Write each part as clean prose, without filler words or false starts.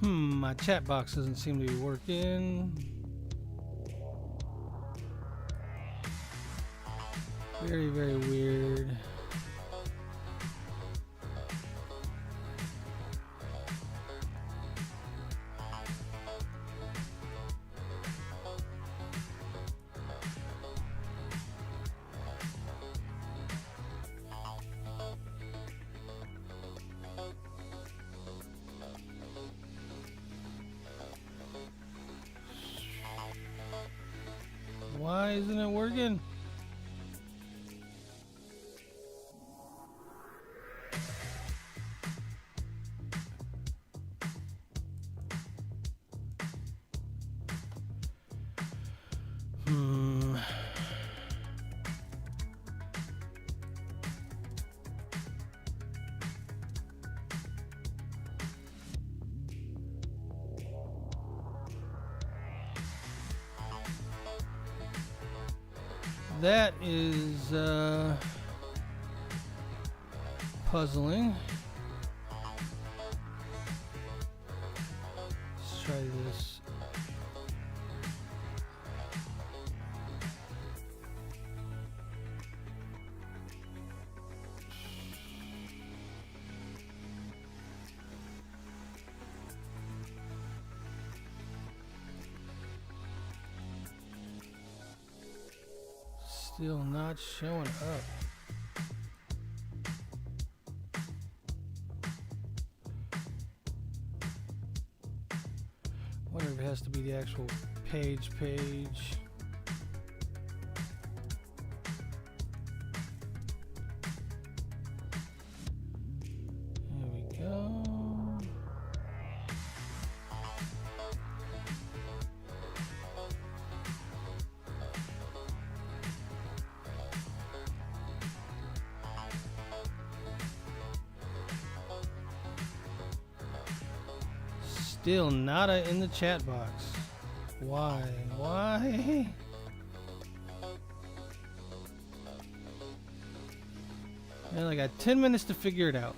My chat box doesn't seem to be working. Very, very weird. Why isn't it working? That is puzzling. Let's try this. Still not showing up. Wonder if it has to be the actual page. Here we go. Still nada in the chat box. Why? Man, I got 10 minutes to figure it out.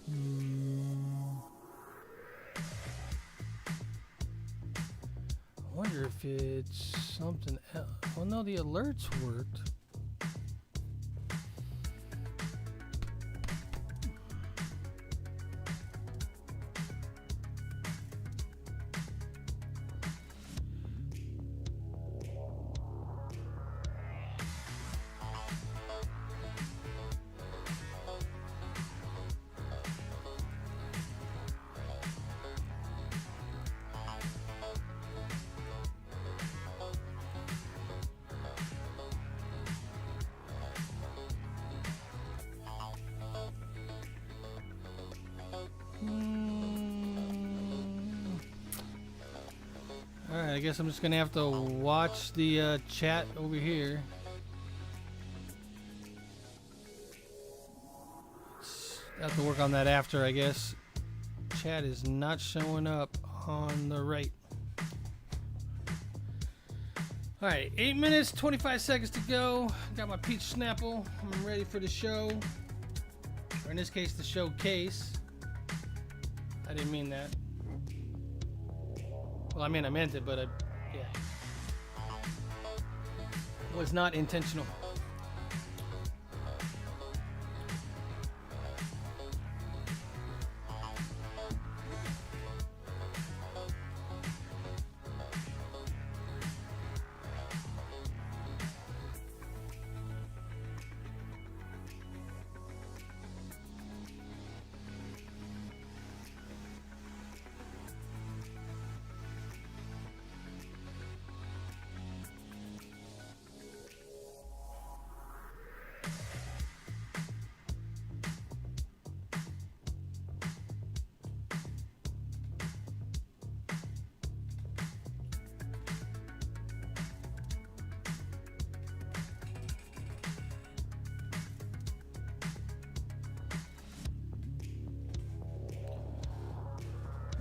I wonder if it's something else. Well, no, the alerts worked. Alright, I guess I'm just gonna have to watch the chat over here. Have to work on that after, I guess. Chat is not showing up on the right. Alright, 8 minutes, 25 seconds to go. Got my peach Snapple. I'm ready for the show. Or in this case, the showcase. I didn't mean that. Well, I mean, I meant it, but yeah. It was not intentional.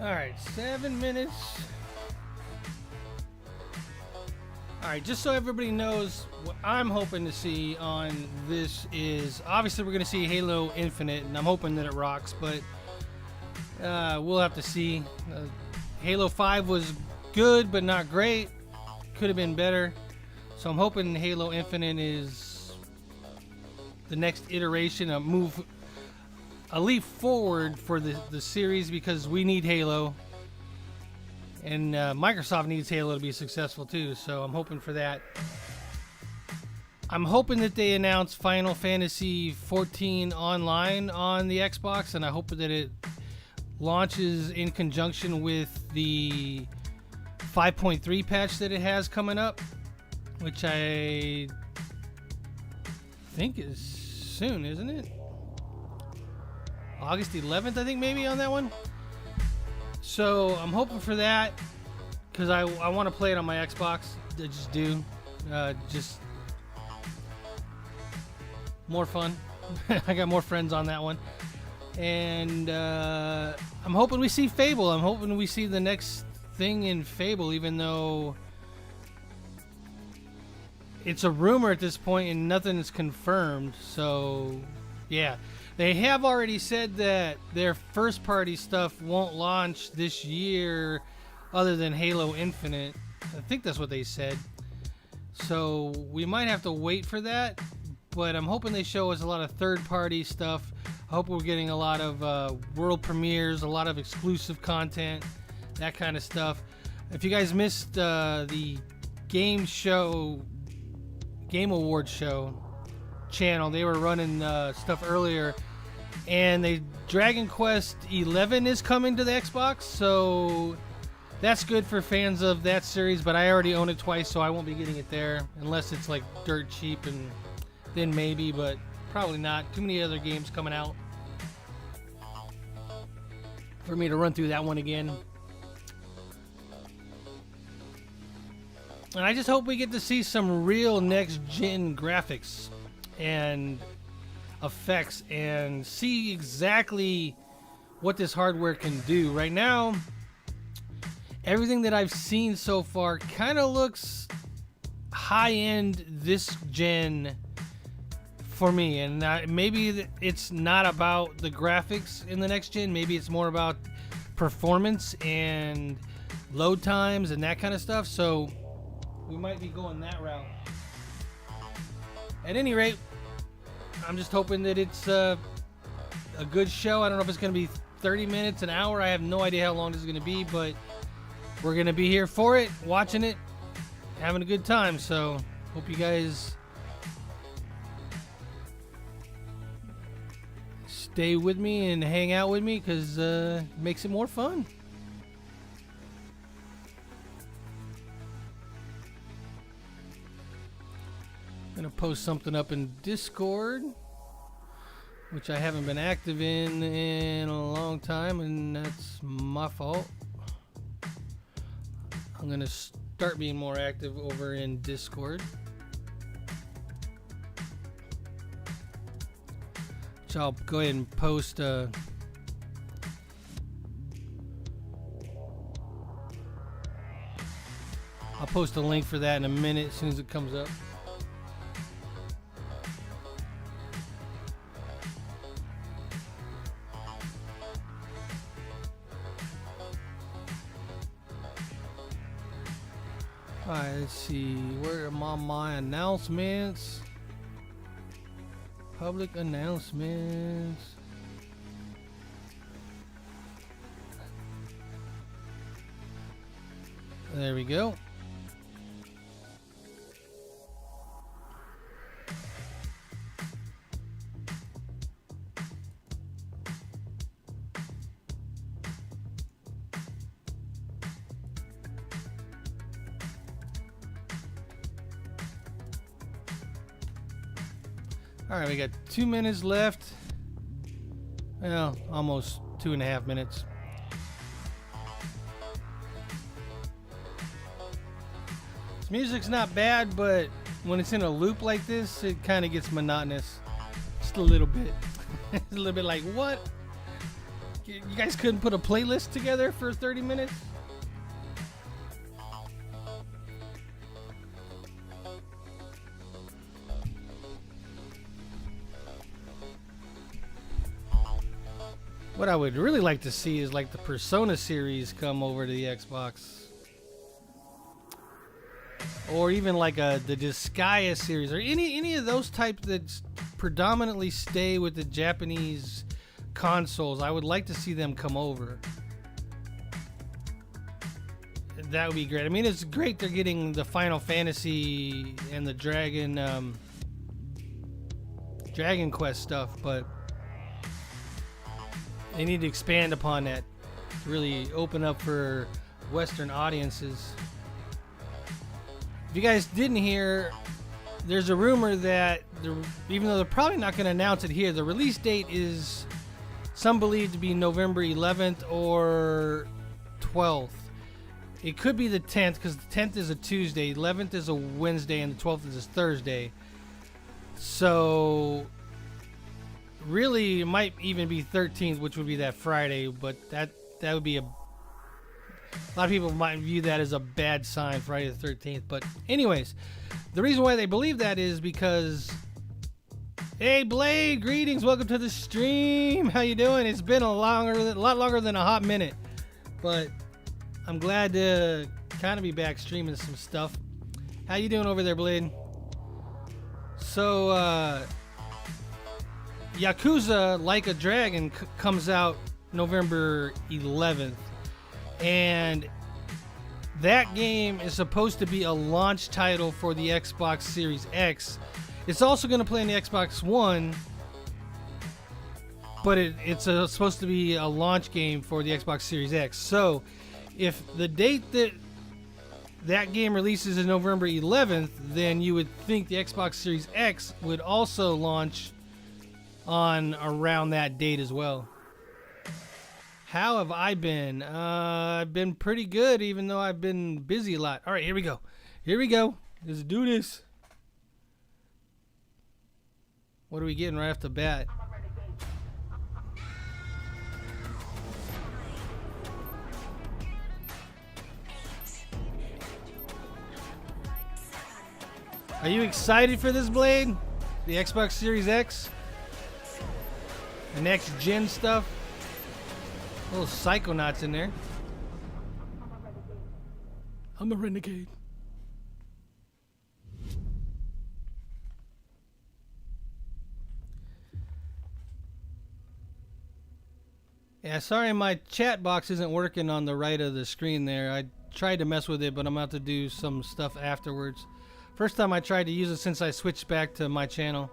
All right, 7 minutes. Alright, just so everybody knows, what I'm hoping to see on this is, obviously we're going to see Halo Infinite, and I'm hoping that it rocks, but we'll have to see. Halo 5 was good, but not great. Could have been better. So I'm hoping Halo Infinite is the next iteration, a leap forward for the series, because we need Halo. And Microsoft needs Halo to be successful too, so I'm hoping for that. I'm hoping that they announce Final Fantasy 14 Online on the Xbox, and I hope that it launches in conjunction with the 5.3 patch that it has coming up, which I think is soon, isn't it? August 11th, I think, maybe, on that one. So I'm hoping for that, because I want to play it on my Xbox. I just do. Just more fun. I got more friends on that one. And I'm hoping we see Fable. I'm hoping we see the next thing in Fable, even though it's a rumor at this point and nothing is confirmed. So, yeah. They have already said that their first-party stuff won't launch this year other than Halo Infinite. I think that's what they said. So we might have to wait for that, but I'm hoping they show us a lot of third-party stuff. I hope we're getting a lot of world premieres, a lot of exclusive content, that kind of stuff. If you guys missed the Game Awards show channel, they were running stuff earlier, and Dragon Quest 11 is coming to the Xbox, so that's good for fans of that series, but I already own it twice, so I won't be getting it there unless it's like dirt cheap, and then maybe, but probably not. Too many other games coming out for me to run through that one again. And I just hope we get to see some real next-gen graphics and effects and see exactly what this hardware can do. Right now, everything that I've seen so far kind of looks high-end this gen for me, and maybe it's not about the graphics in the next gen. Maybe it's more about performance and load times and that kind of stuff, so we might be going that route. At any rate, I'm just hoping that it's a good show. I don't know if it's going to be 30 minutes, an hour. I have no idea how long this is going to be, but we're going to be here for it, watching it, having a good time. So hope you guys stay with me and hang out with me, because it makes it more fun. I'm going to post something up in Discord, which I haven't been active in a long time, and that's my fault. I'm going to start being more active over in Discord. So I'll go ahead and post I'll post a link for that in a minute as soon as it comes up. Alright, let's see. Where are my announcements? Public announcements. There we go. Alright, we got 2 minutes left. Well, almost 2.5 minutes. This music's not bad, but when it's in a loop like this, it kind of gets monotonous. Just a little bit. It's a little bit like, what? You guys couldn't put a playlist together for 30 minutes? What I would really like to see is like the Persona series come over to the Xbox. Or even like the Disgaea series, or any of those types that predominantly stay with the Japanese consoles. I would like to see them come over. That would be great. I mean, it's great they're getting the Final Fantasy and the Dragon Quest stuff, but they need to expand upon that to really open up for Western audiences. If you guys didn't hear, there's a rumor that, even though they're probably not going to announce it here, the release date is some believe to be November 11th or 12th. It could be the 10th because the 10th is a Tuesday, 11th is a Wednesday, and the 12th is a Thursday. So really, it might even be 13th, which would be that Friday, but that would be a lot of people might view that as a bad sign, Friday the 13th. But anyways, the reason why they believe that is because, hey Blade, greetings, welcome to the stream. How you doing? It's been a lot longer than a hot minute, but I'm glad to kind of be back streaming some stuff. How you doing over there, Blade? So, Yakuza Like a Dragon comes out November 11th. And that game is supposed to be a launch title for the Xbox Series X. It's also going to play on the Xbox One, but it's supposed to be a launch game for the Xbox Series X. So, if the date that game releases is November 11th, then you would think the Xbox Series X would also launch on around that date as well. How have I been? I've been pretty good, even though I've been busy a lot. All right, here we go. Let's do this. What are we getting right off the bat? Are you excited for this, Blade? The Xbox Series X? The next gen stuff? Little Psychonauts in there. I'm a renegade. Yeah, sorry my chat box isn't working on the right of the screen there. I tried to mess with it, but I'm about to do some stuff afterwards. First time I tried to use it since I switched back to my channel.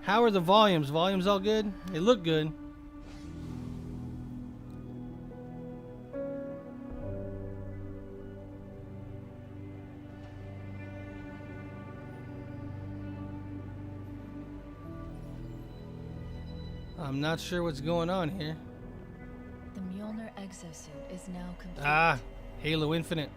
How are the volumes? Volumes all good? They look good. I'm not sure what's going on here. The Mjolnir exosuit is now complete. Ah, Halo Infinite.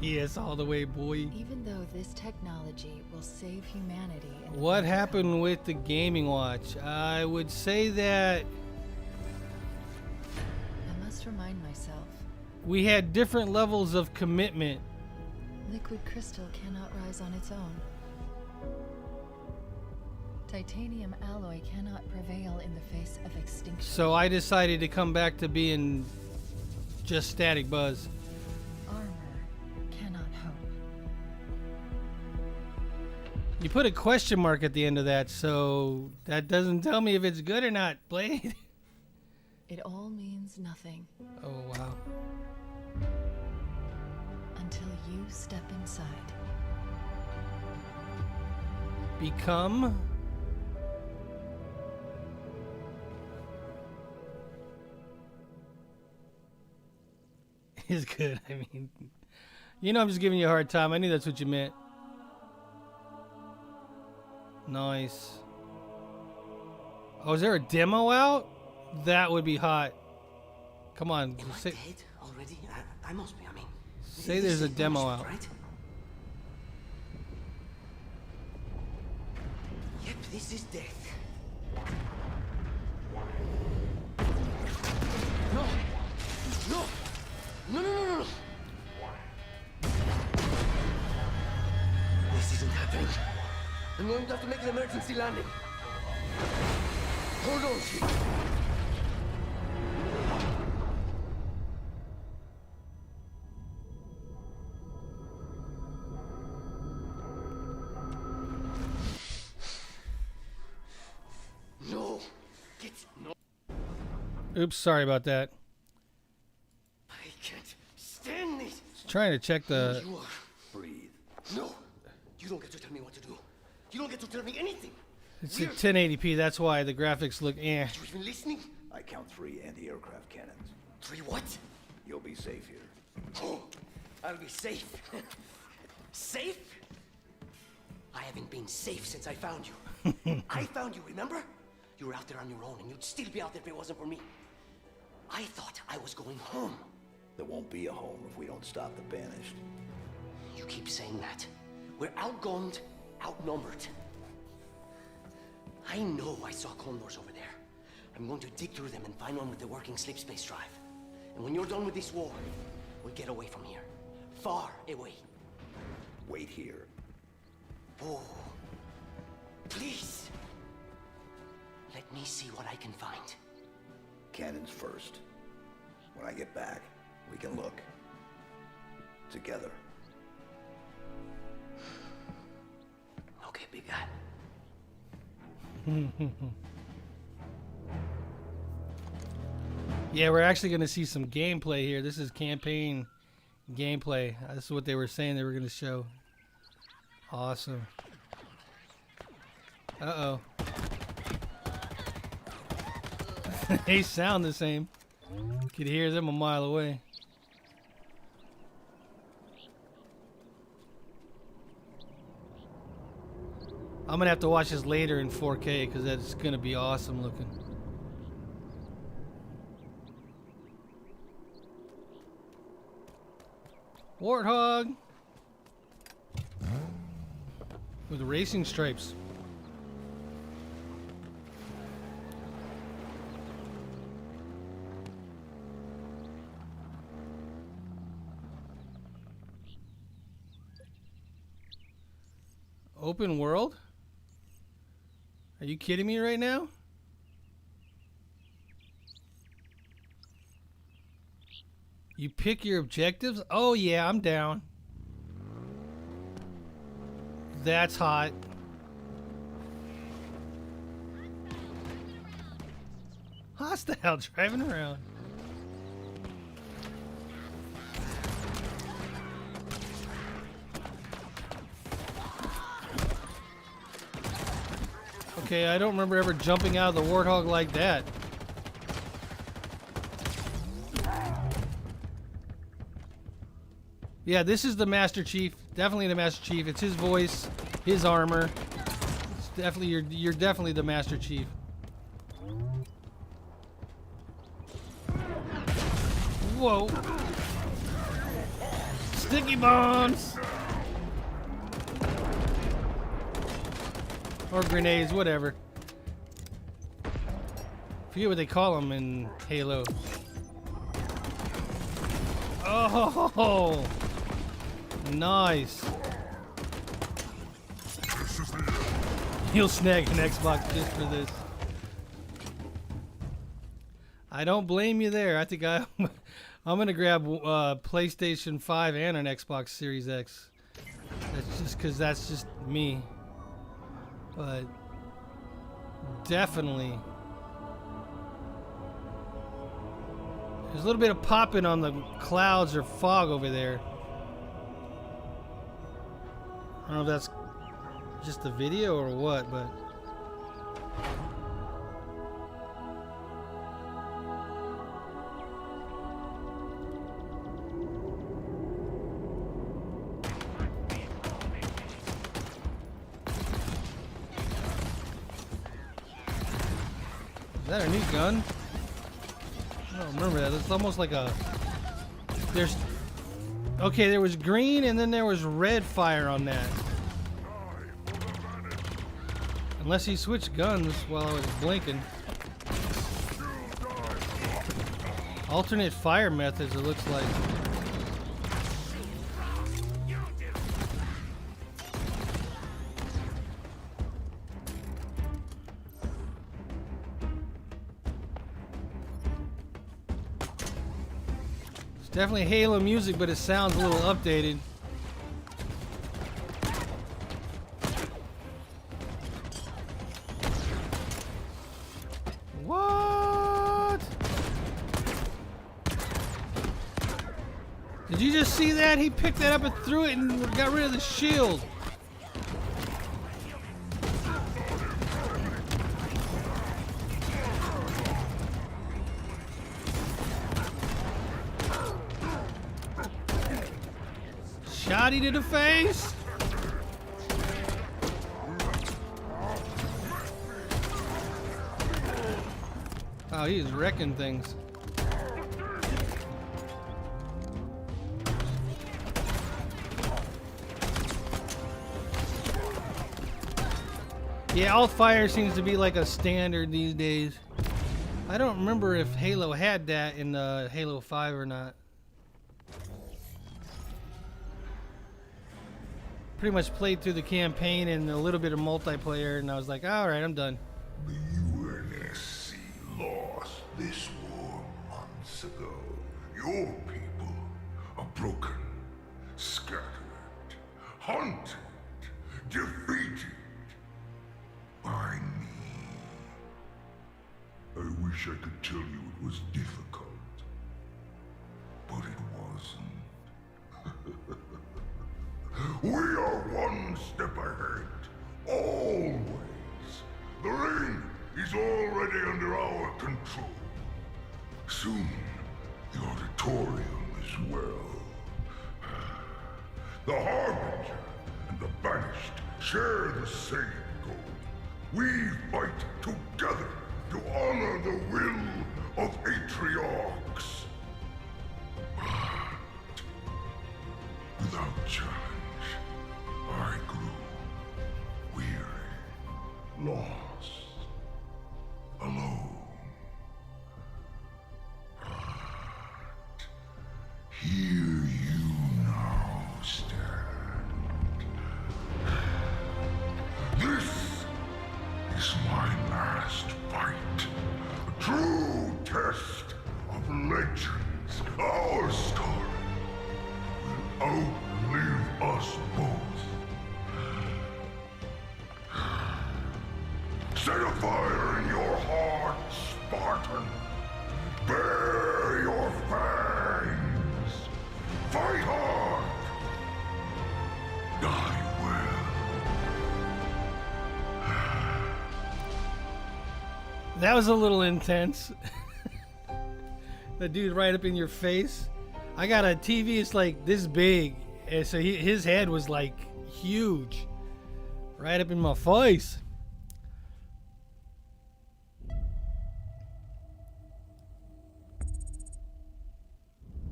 PS all the way, boy. Even though this technology will save humanity. What happened with the Gaming Watch? I would say that I must remind myself. we had different levels of commitment. Liquid crystal cannot rise on its own. Titanium alloy cannot prevail in the face of extinction. So I decided to come back to being just Static Buzz. Armor cannot hope. You put a question mark at the end of that, so that doesn't tell me if it's good or not, Blade. It all means nothing. Oh, wow. Until you step inside. Become... is good. I mean, you know, I'm just giving you a hard time. I knew that's what you meant. Nice. Oh, is there a demo out? That would be hot. Come on. Am I dead already? I must be. I mean, say there's a demo out. Right? Yep, this is death. No! No! No, no, no, no, no! isn't happening. I'm going to have to make an emergency landing. Hold on, Chief. No. No. Oops, sorry about that. I can't stand this. Just trying to check the... You are. Breathe. No. You don't get to tell me what to do. You don't get to tell me anything. It's at 1080p, that's why the graphics look eh. Are you even listening? I count 3 anti-aircraft cannons. 3 what? You'll be safe here. Oh, I'll be safe. Safe? I haven't been safe since I found you. I found you, remember? You were out there on your own, and you'd still be out there if it wasn't for me. I thought I was going home. There won't be a home if we don't stop the Banished. You keep saying that. We're outgunned, outnumbered. I know I saw Condors over there. I'm going to dig through them and find one with the working sleep space drive. And when you're done with this war, we'll get away from here. Far away. Wait here. Oh, please. Let me see what I can find. Cannons first. When I get back, we can look. Together. Okay, big guy. Yeah, we're actually going to see some gameplay here. This is campaign gameplay. This is what they were saying they were going to show. Awesome. Uh-oh. They sound the same. You could hear them a mile away. I'm going to have to watch this later in 4K because that's going to be awesome looking. Warthog! With racing stripes. Open world? Are you kidding me right now? You pick your objectives? Oh yeah, I'm down. That's hot. Hostile driving around. Okay, I don't remember ever jumping out of the Warthog like that. Yeah, this is the Master Chief. Definitely the Master Chief. It's his voice, his armor. It's definitely you're definitely the Master Chief. Whoa. Sticky bombs. Or grenades, whatever. Forget what they call them in Halo. Oh, nice. You'll snag an Xbox just for this. I don't blame you there. I think I'm gonna grab PlayStation 5 and an Xbox Series X. That's just because that's just me. But definitely, there's a little bit of popping on the clouds or fog over there. I don't know if that's just the video or what, but is that a new gun? I don't remember that. It's almost like a... There's... Okay, there was green and then there was red fire on that. Unless he switched guns while I was blinking. Alternate fire methods, it looks like. Definitely Halo music, but it sounds a little updated. What? Did you just see that? He picked that up and threw it and got rid of the shield. Shotty to the face. Oh, he's wrecking things. Yeah, alt fire seems to be like a standard these days. I don't remember if Halo had that in Halo 5 or not. Pretty much played through the campaign and a little bit of multiplayer, and I was like, all right, I'm done. The UNSC lost this war months ago. Your people are broken, scattered, hunted, defeated by me. I wish I could tell you it was difficult, but it wasn't. We are one step ahead, always. The ring is already under our control. Soon, the auditorium as well. The Harbinger and the Banished share the same goal. We fight together to honor the will of Atriox. But without challenge, I grew weary, lost, alone. But here you now stand. This is my last fight. A true test of legends. Our story will outlive us both. Set a fire in your heart, Spartan. Bare your fangs. Fight hard. Die well. That was a little intense. The dude right up in your face. I got a TV, it's like this big. And so his head was like huge. Right up in my face.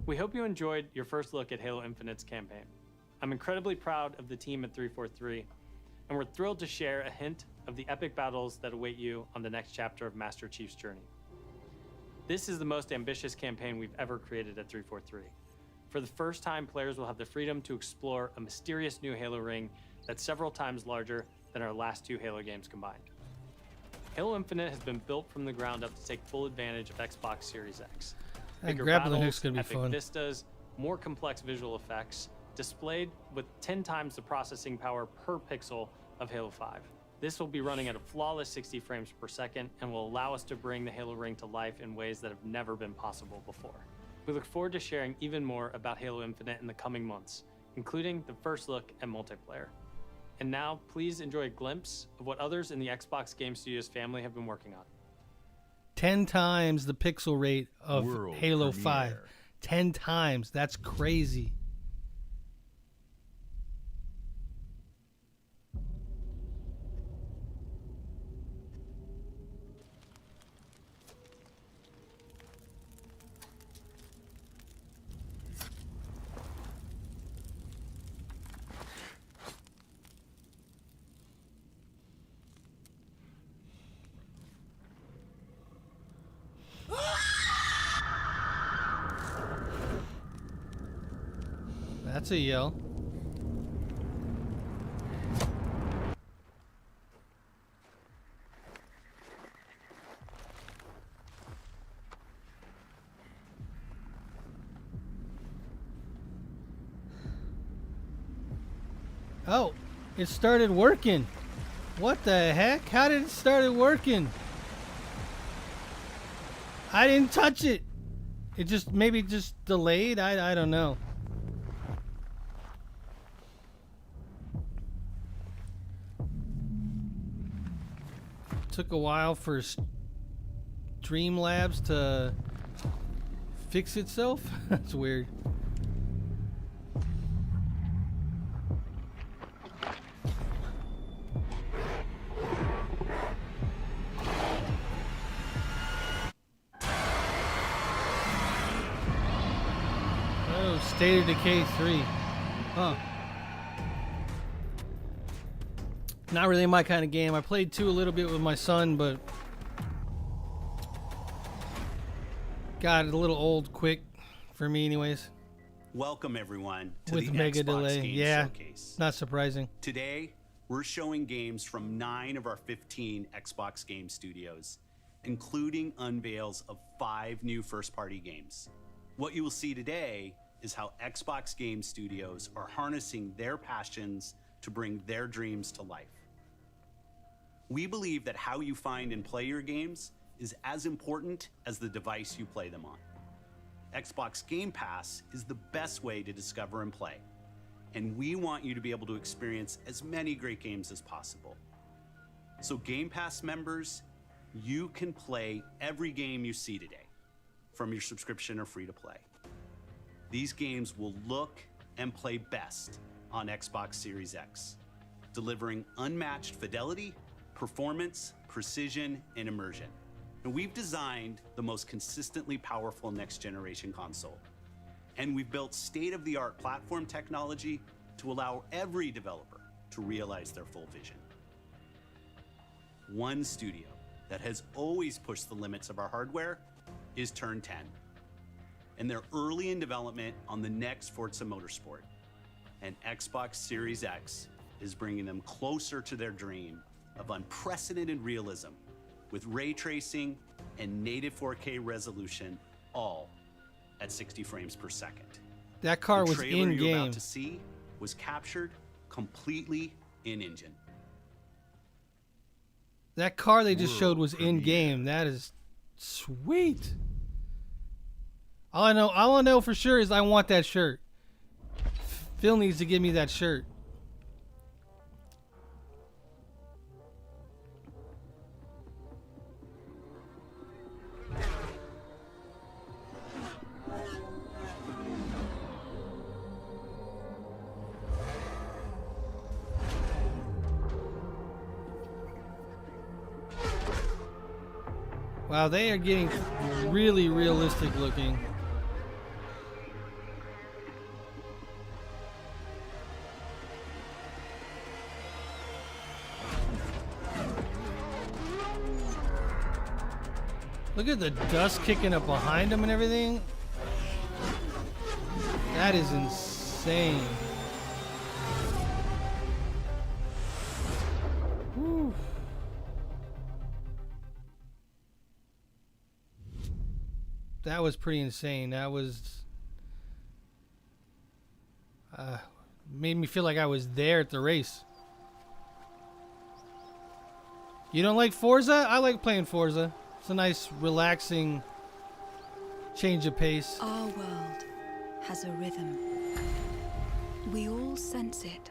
We hope you enjoyed your first look at Halo Infinite's campaign. I'm incredibly proud of the team at 343, and we're thrilled to share a hint of the epic battles that await you on the next chapter of Master Chief's journey. This is the most ambitious campaign we've ever created at 343. For the first time, players will have the freedom to explore a mysterious new Halo ring that's several times larger than our last two Halo games combined. Halo Infinite has been built from the ground up to take full advantage of Xbox Series X. That Bigger grappling battles, hook's gonna be epic fun. vistas, more complex visual effects, displayed with 10 times the processing power per pixel of Halo 5. This will be running at a flawless 60 frames per second and will allow us to bring the Halo ring to life in ways that have never been possible before. We look forward to sharing even more about Halo Infinite in the coming months, including the first look at multiplayer. And now, please enjoy a glimpse of what others in the Xbox Game Studios family have been working on. 10 times the pixel rate of World Halo premiere. 5. 10 times. That's crazy. That's a yell. Oh, it started working. What the heck? How did it start working? I didn't touch it. It just maybe just delayed. I don't know. Took a while for Streamlabs to fix itself. That's weird. Oh, State of Decay 3. Huh. Not really my kind of game. I played 2 a little bit with my son, but got a little old quick for me anyways. Welcome everyone to With the mega Xbox delay. Game Yeah, Showcase. not surprising. Today, we're showing games from 9 of our 15 Xbox game studios, including unveils of 5 new first-party games. What you will see today is how Xbox game studios are harnessing their passions to bring their dreams to life. We believe that how you find and play your games is as important as the device you play them on. Xbox Game Pass is the best way to discover and play, and we want you to be able to experience as many great games as possible. So Game Pass members, you can play every game you see today from your subscription or free to play. These games will look and play best on Xbox Series X, delivering unmatched fidelity, performance, precision, and immersion. And we've designed the most consistently powerful next-generation console. And we've built state-of-the-art platform technology to allow every developer to realize their full vision. One studio that has always pushed the limits of our hardware is Turn 10. And they're early in development on the next Forza Motorsport. And Xbox Series X is bringing them closer to their dream of unprecedented realism with ray tracing and native 4K resolution, all at 60 frames per second. That car The was trailer in you're game. about to see was captured completely in engine. That car they just World showed was in game. That is sweet. All I know for sure is I want that shirt. Phil needs to give me that shirt. Wow, they are getting really realistic looking. Look at the dust kicking up behind them and everything. That is insane. Whew. That was pretty insane. That was made me feel like I was there at the race. You don't like Forza? I like playing Forza. It's a nice, relaxing change of pace. Our world has a rhythm. We all sense it.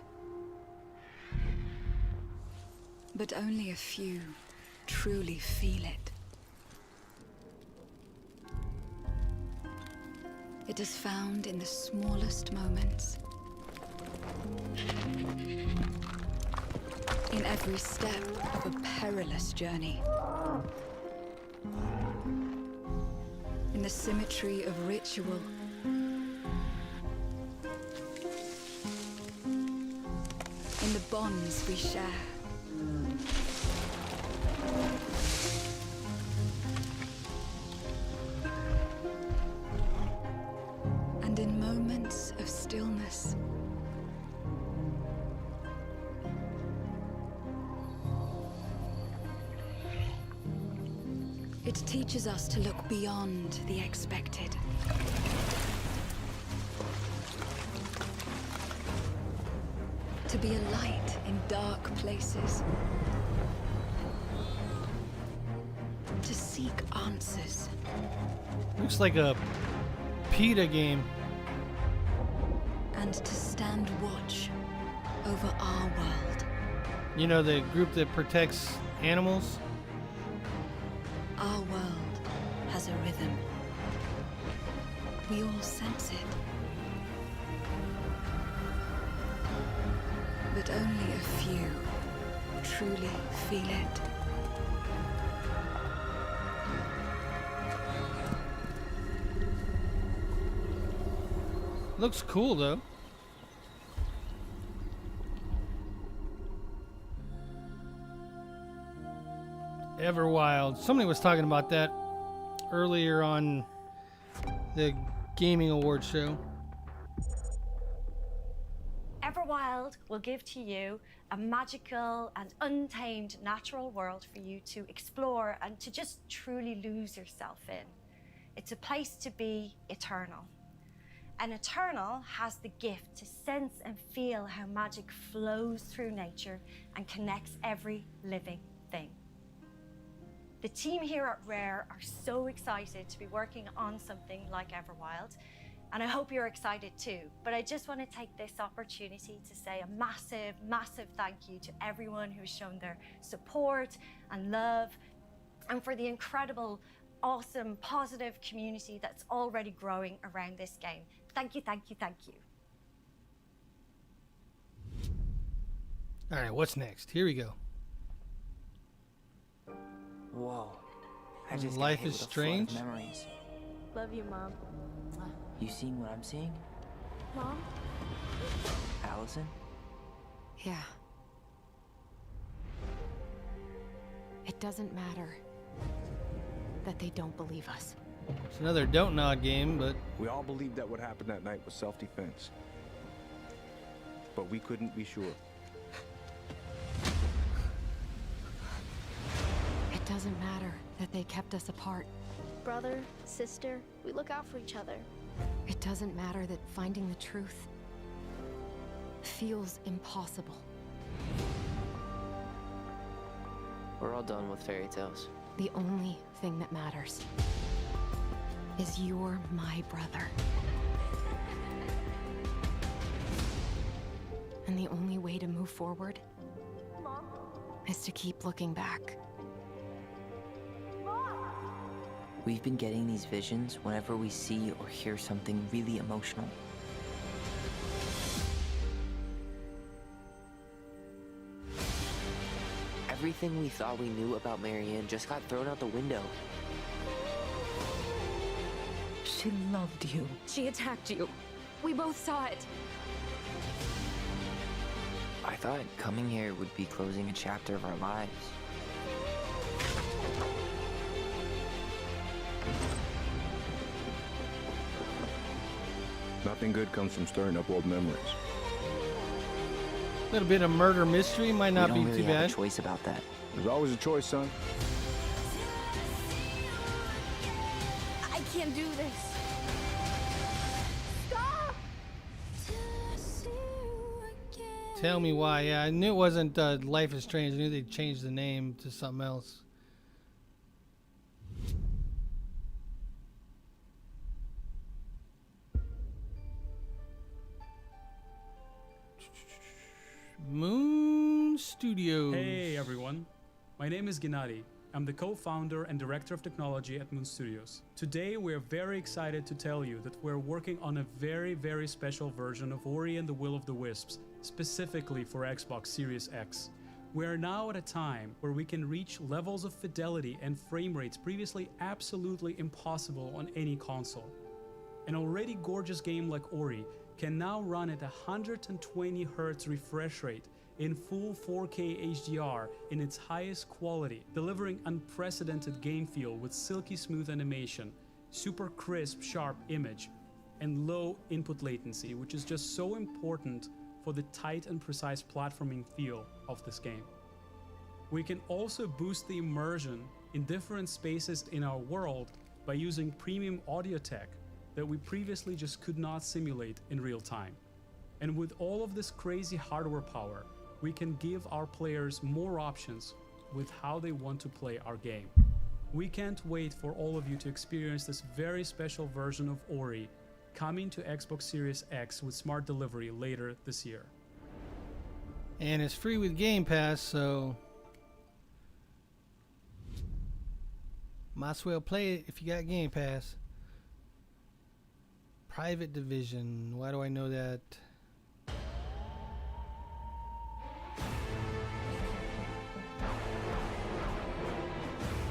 But only a few truly feel it. It is found in the smallest moments. In every step of a perilous journey. In the symmetry of ritual. In the bonds we share. And in moments of stillness. It teaches us to look beyond the expected. To be a light in dark places. To seek answers. Looks like a PETA game. And to stand watch over our world. You know, the group that protects animals? Our world has a rhythm. We all sense it. But only a few truly feel it. Looks cool, though. Everwild. Somebody was talking about that earlier on the Gaming Awards show. Everwild will give to you a magical and untamed natural world for you to explore and to just truly lose yourself in. It's a place to be eternal. And Eternal has the gift to sense and feel how magic flows through nature and connects every living thing. The team here at Rare are so excited to be working on something like Everwild, and I hope you're excited too. But I just want to take this opportunity to say a massive, massive thank you to everyone who's shown their support and love, and for the incredible, awesome, positive community that's already growing around this game. Thank you, thank you, thank you. All right, what's next? Here we go. Whoa. I just got Life hit is with a flood of Strange? memories. Love you, Mom. You seeing what I'm seeing? Mom? Allison? Yeah. It doesn't matter that they don't believe us. It's another Don't Nod game, but We all believed that what happened that night was self-defense. But we couldn't be sure. It doesn't matter that they kept us apart. Brother, sister, we look out for each other. It doesn't matter that finding the truth feels impossible. We're all done with fairy tales. The only thing that matters is you're my brother. And the only way to move forward is to keep looking back. We've been getting these visions whenever we see or hear something really emotional. Everything we thought we knew about Marianne just got thrown out the window. She loved you. She attacked you. We both saw it. I thought coming here would be closing a chapter of our lives. Nothing good comes from stirring up old memories. a little bit of murder mystery might not be we don't really too have bad. a choice about that. There's always a choice, son. I can't do this. Stop! Tell me why. Yeah, I knew it wasn't Life is Strange. I knew they'd changed the name to something else. Moon Studios. Hey everyone, my name is Gennady. I'm the co-founder and director of technology at Moon Studios. Today we're very excited to tell you that we're working on a very, very special version of Ori and the Will of the Wisps, specifically for Xbox Series X. We are now at a time where we can reach levels of fidelity and frame rates previously absolutely impossible on any console. An already gorgeous game like Ori can now run at 120 Hz refresh rate in full 4K HDR in its highest quality, delivering unprecedented game feel with silky smooth animation, super crisp, sharp image, and low input latency, which is just so important for the tight and precise platforming feel of this game. We can also boost the immersion in different spaces in our world by using premium audio tech that we previously just could not simulate in real time. And with all of this crazy hardware power, we can give our players more options with how they want to play our game. We can't wait for all of you to experience this very special version of Ori coming to Xbox Series X with smart delivery later this year. And it's free with Game Pass, so might as well play it if you got Game Pass. Private Division. Why do I know that?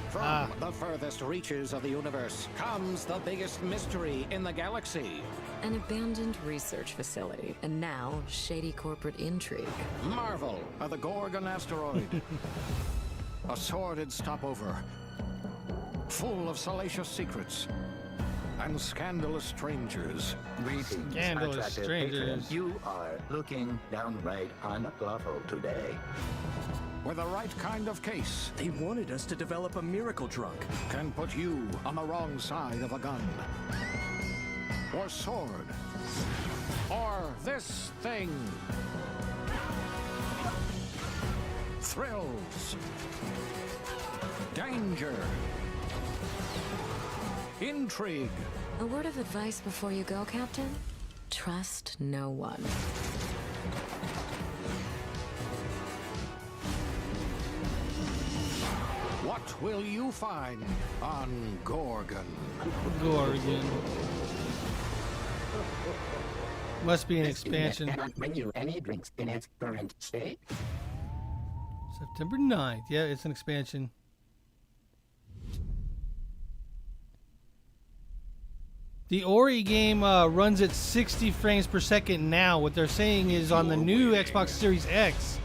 From the furthest reaches of the universe comes the biggest mystery in the galaxy. An abandoned research facility, and now shady corporate intrigue. Marvel of the Gorgon asteroid. A sordid stopover, full of salacious secrets and scandalous strangers. Greetings, Scandalous attractive strangers. patron. You are looking downright unlawful today. With the right kind of case, They wanted us to develop a miracle drug. can put you on the wrong side of a gun. Or sword. Or this thing. Thrills. Danger. Intrigue. A word of advice before you go, Captain? Trust no one. What will you find on Gorgon? Gorgon. Must be an This unit expansion. cannot bring you any drinks in its current state. September 9th. Yeah, it's an expansion. The Ori game runs at 60 frames per second now. What they're saying is on the new Xbox Series X,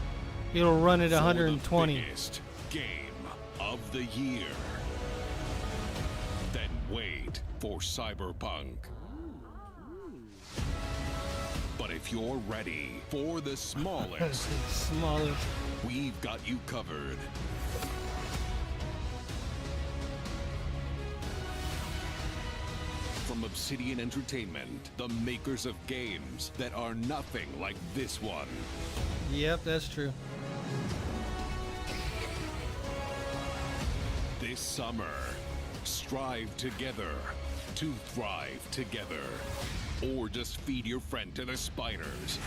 it'll run at 120. Biggest game of the year. Then wait for Cyberpunk. But if you're ready for the smallest, we've got you covered. From Obsidian Entertainment, the makers of games that are nothing like this one. Yep, that's true. This summer, strive together to thrive together. Or just feed your friend to the spiders.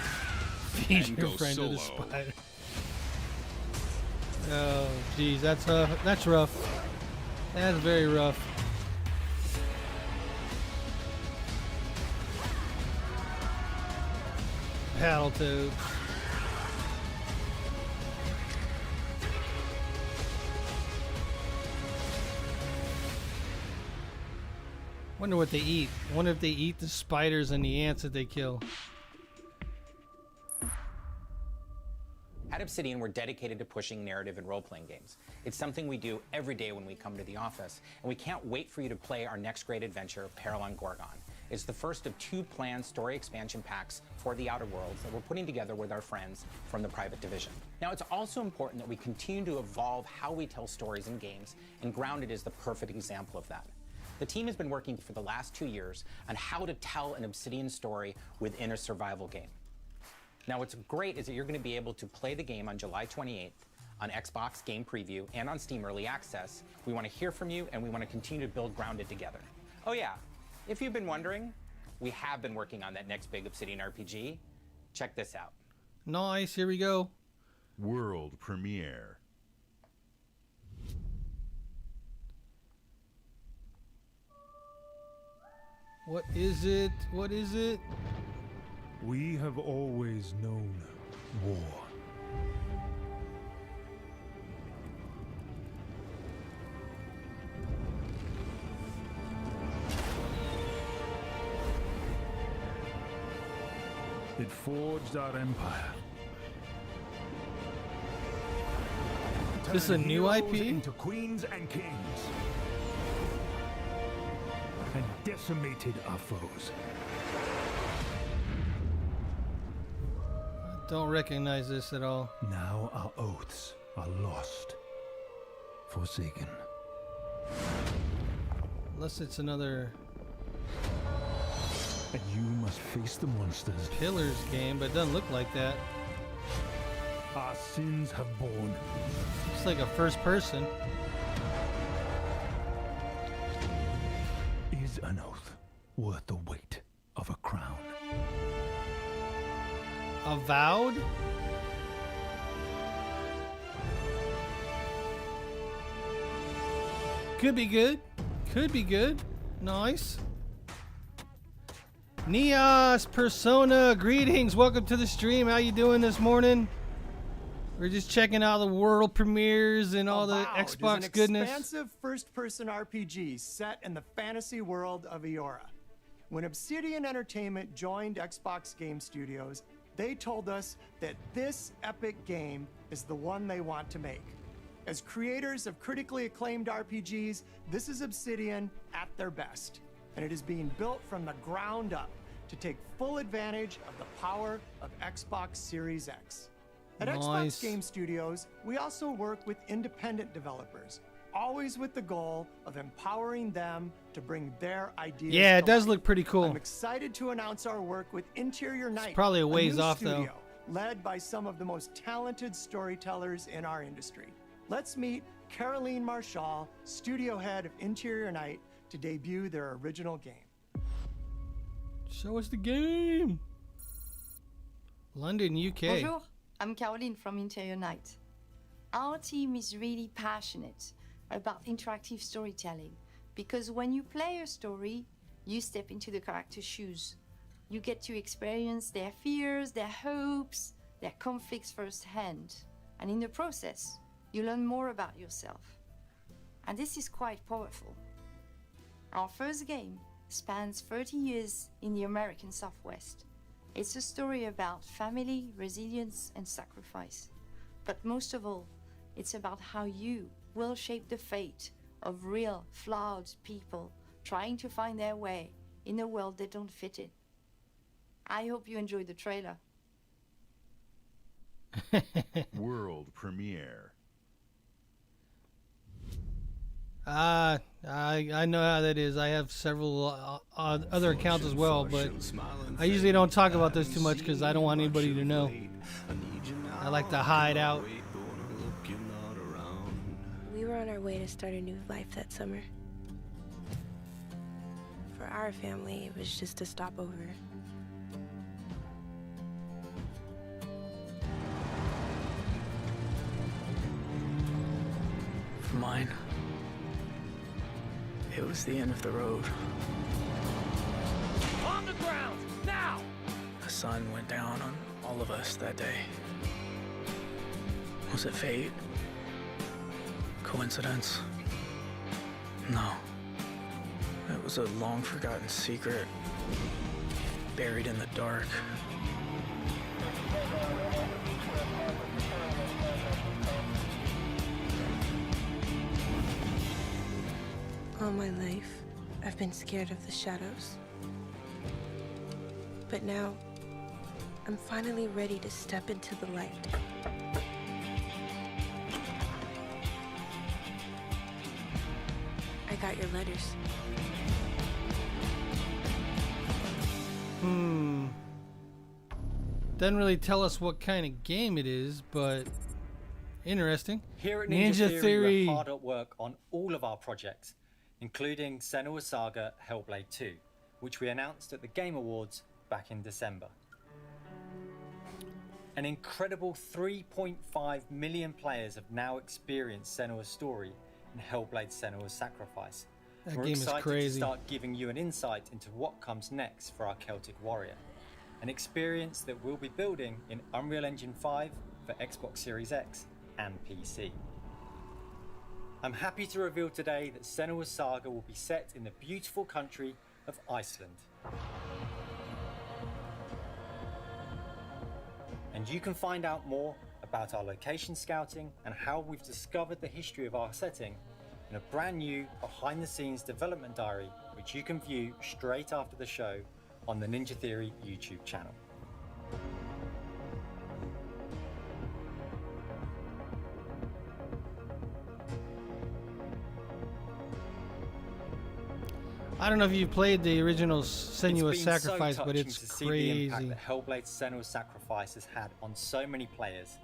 Feed and your go friend solo. to the spider. Oh, geez, that's rough. That's very rough. Battletoads. Wonder what they eat. Wonder if they eat the spiders and the ants that they kill. At Obsidian, we're dedicated to pushing narrative and role-playing games. It's something we do every day when we come to the office, and we can't wait for you to play our next great adventure, Peril on Gorgon. It's the first of 2 planned story expansion packs for the Outer Worlds that we're putting together with our friends from the Private Division. Now, it's also important that we continue to evolve how we tell stories in games, and Grounded is the perfect example of that. The team has been working for the last 2 years on how to tell an Obsidian story within a survival game. Now, what's great is that you're going to be able to play the game on July 28th on Xbox Game Preview and on Steam Early Access. We want to hear from you, and we want to continue to build Grounded together. Oh yeah, if you've been wondering, we have been working on that next big Obsidian RPG. Check this out. Nice, here we go. World premiere. What is it? What is it? We have always known war. It forged our empire. This is a new Turned IP? heroes into queens and kings. And decimated our foes. Don't recognize this at all. Now our oaths are lost. Forsaken. Unless it's another... and you must face the monsters. Pillars game, but it doesn't look like that. Our sins have borne. It's like a first person. Is an oath worth the weight of a crown? Avowed? Could be good. Could be good. Nice. Neos Persona, greetings. Welcome to the stream. How you doing this morning? We're just checking out the world premieres and all the Avowed Xbox is an goodness. Expansive first-person RPG set in the fantasy world of Eora. When Obsidian Entertainment joined Xbox Game Studios, they told us that this epic game is the one they want to make. As creators of critically acclaimed RPGs, this is Obsidian at their best, and it is being built from the ground up to take full advantage of the power of Xbox Series X. At Nice. Xbox Game Studios, we also work with independent developers, always with the goal of empowering them to bring their ideas Yeah, it to does life. look pretty cool. I'm excited to announce our work with Interior Night. probably a ways new off, though. studio led by some of the most talented storytellers in our industry. Let's meet Caroline Marshall, studio head of Interior Night, to debut their original game. Show us the game. London, UK. Bonjour, I'm Caroline from Interior Night. Our team is really passionate about interactive storytelling because when you play a story, you step into the character's shoes. You get to experience their fears, their hopes, their conflicts firsthand. And in the process, you learn more about yourself. And this is quite powerful. Our first game spans 30 years in the American Southwest. It's a story about family, resilience, and sacrifice. But most of all, it's about how you will shape the fate of real, flawed people trying to find their way in a world they don't fit in. I hope you enjoyed the trailer. World premiere. I know how that is. I have several other accounts as well, but I usually don't talk about those too much because I don't want anybody to know. I like to hide out. We were on our way to start a new life that summer. For our family, it was just a stopover. For mine, it was the end of the road. On the ground, now! The sun went down on all of us that day. Was it fate? Coincidence? No. It was a long-forgotten secret, buried in the dark. All my life, I've been scared of the shadows. But now, I'm finally ready to step into the light. I got your letters. Doesn't really tell us what kind of game it is, but interesting. Here at Ninja Theory, we're hard at work on all of our projects, including Senua's Saga Hellblade 2, which we announced at the Game Awards back in December. An incredible 3.5 million players have now experienced Senua's story in Hellblade: Senua's Sacrifice. That We're game is excited crazy. to start giving you an insight into what comes next for our Celtic Warrior, an experience that we'll be building in Unreal Engine 5 for Xbox Series X and PC. I'm happy to reveal today that Senua's Saga will be set in the beautiful country of Iceland. And you can find out more about our location scouting and how we've discovered the history of our setting in a brand new behind-the-scenes development diary, which you can view straight after the show on the Ninja Theory YouTube channel. I don't know if you played the original Senua's It's been Sacrifice, so but it's touching to see the impact crazy. that Hellblade: Senua's Sacrifice has had on so many players,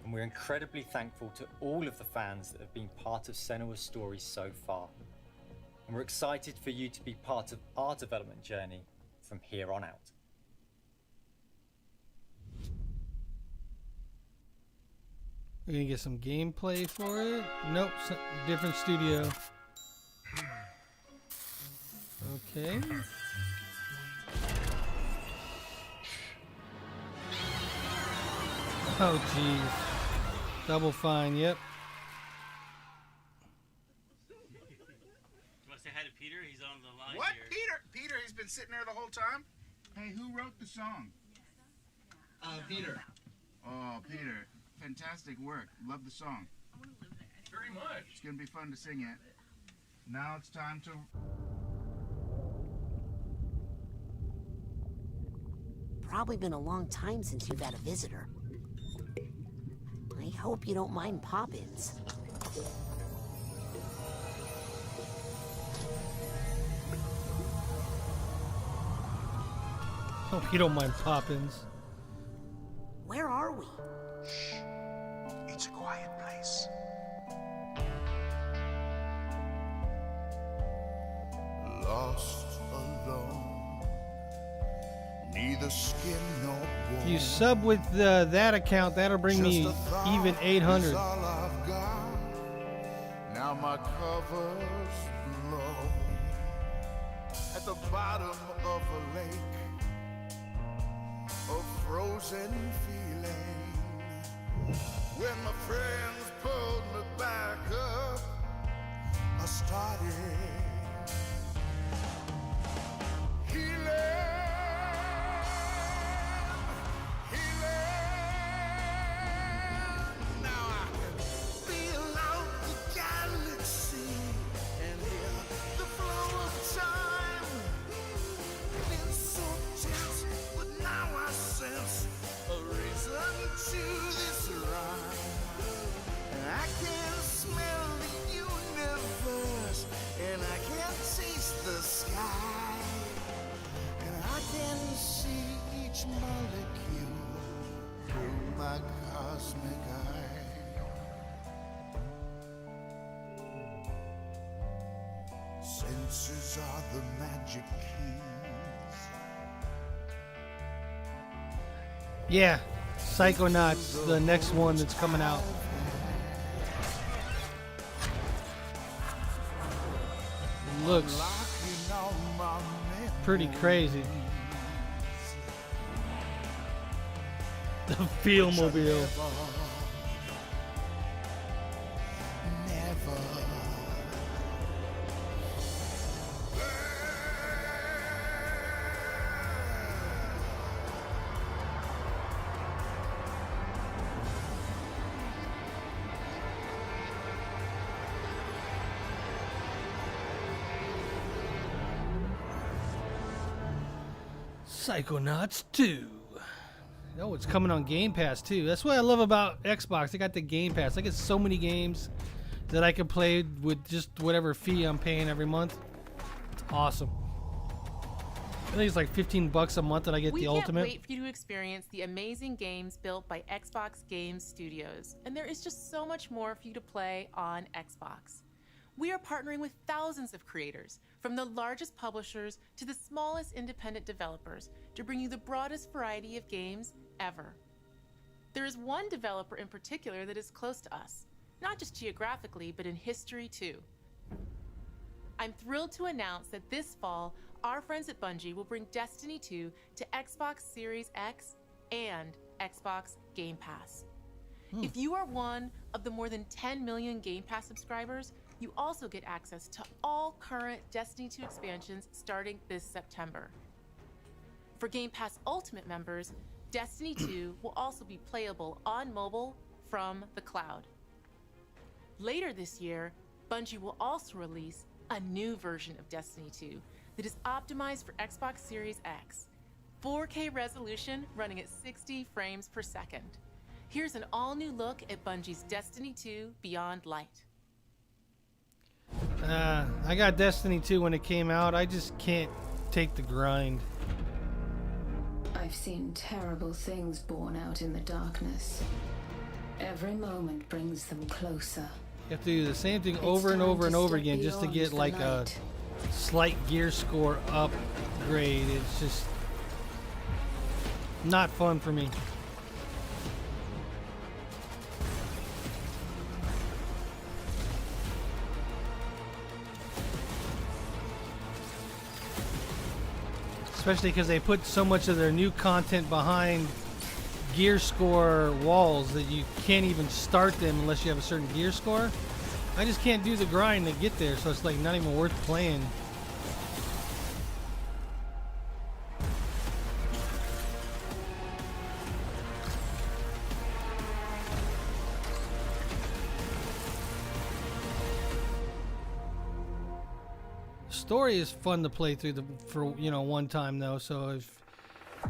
and we're incredibly thankful to all of the fans that have been part of Senua's story so far. And we're excited for you to be part of our development journey from here on out. We're gonna get some gameplay for it. Nope, different studio. Okay. Oh jeez. Double Fine, yep. You want to say hi to Peter? He's on the line What? here. Peter, he's been sitting there the whole time? Hey, who wrote the song? Peter. Oh, Peter. Fantastic work. Love the song. Very much. It's gonna be fun to sing it. Now it's time to... Probably been a long time since you've had a visitor. I hope you don't mind pop-ins. Hope you don't mind Poppins. Where are we? Shh. It's a quiet place. Lost alone, neither skin nor bone. If you sub with that account, that'll bring me even 800. Is all I've got. Now my cover's low at the bottom of a lake, a frozen feeling. When my friends pulled me back up, I started healing. Now I can feel out the galaxy and hear the flow of time. Been so tense, but now I sense a reason to this rhyme. And I can smell the universe, and I can taste the sky, and I can see each molecule through my cosmic eye. Senses are the magic keys. Yeah, Psychonauts, the next one that's coming out. Looks pretty crazy. The Feel-mobile. Psychonauts 2. Oh, it's coming on Game Pass too. That's what I love about Xbox. They got the Game Pass. I get so many games that I can play with just whatever fee I'm paying every month. It's awesome. I think it's like $15 a month that I get the ultimate. We can't wait for you to experience the amazing games built by Xbox Game Studios. And there is just so much more for you to play on Xbox. We are partnering with thousands of creators, from the largest publishers to the smallest independent developers, to bring you the broadest variety of games ever. There is one developer in particular that is close to us, not just geographically, but in history too. I'm thrilled to announce that this fall, our friends at Bungie will bring Destiny 2 to Xbox Series X and Xbox Game Pass. If you are one of the more than 10 million Game Pass subscribers, you also get access to all current Destiny 2 expansions starting this September. For Game Pass Ultimate members, Destiny 2 will also be playable on mobile from the cloud. Later this year, Bungie will also release a new version of Destiny 2 that is optimized for Xbox Series X, 4K resolution running at 60 frames per second. Here's an all-new look at Bungie's Destiny 2 Beyond Light. I got Destiny 2 when it came out. I just can't take the grind. I've seen terrible things born out in the darkness. Every moment brings them closer. You have to do the same thing over and over and over again just to get like a slight gear score upgrade. It's just not fun for me. Especially because they put so much of their new content behind gear score walls that you can't even start them unless you have a certain gear score. I just can't do the grind to get there, so it's like not even worth playing. Story is fun to play through for one time though, so if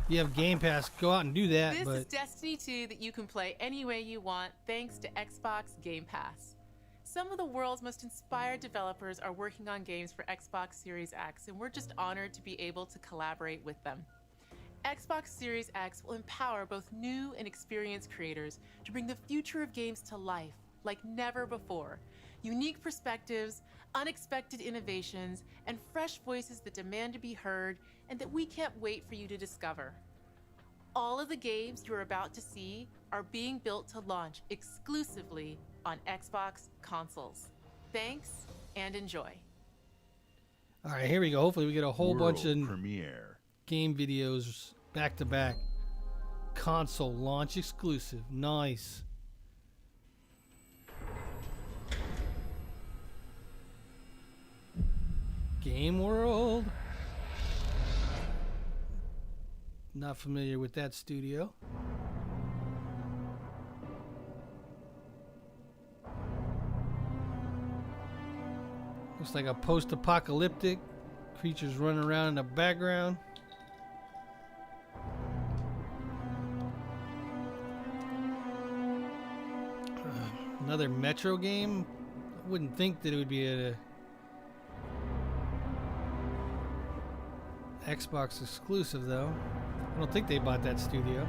you have Game Pass, go out and do that. This but is Destiny 2 that you can play any way you want thanks to Xbox Game Pass. Some of the world's most inspired developers are working on games for Xbox Series X, and we're just honored to be able to collaborate with them. Xbox Series X will empower both new and experienced creators to bring the future of games to life like never before. Unique perspectives, unexpected innovations, and fresh voices that demand to be heard and that we can't wait for you to discover. All of the games you're about to see are being built to launch exclusively on Xbox consoles. Thanks and enjoy. all right, here we go. Hopefully we get a whole bunch of premiere game videos back to back. Console launch exclusive. Nice. Game World. Not familiar with that studio. Looks like a post-apocalyptic. Creatures running around in the background. Another Metro game? I wouldn't think that it would be a Xbox exclusive though. I don't think they bought that studio.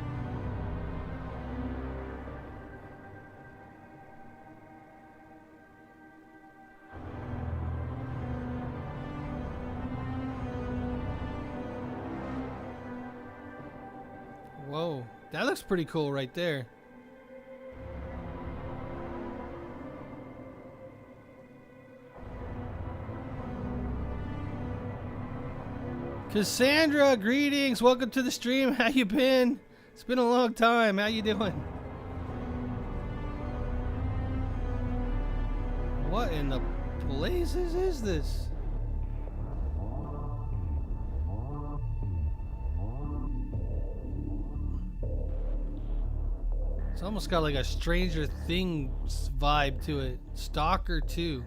Whoa, that looks pretty cool right there. Cassandra, greetings. Welcome to the stream. How you been? It's been a long time. How you doing? What in the blazes is this? It's almost got like a Stranger Things vibe to it. Stalker 2.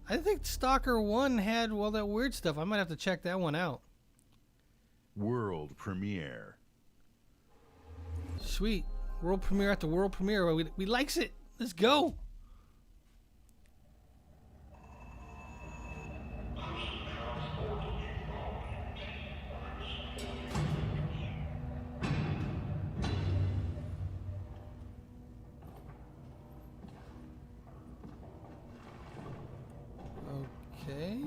I think Stalker 1 had all that weird stuff. I might have to check that one out. World premiere. Sweet. World premiere after world premiere. We likes it. Let's go. Okay.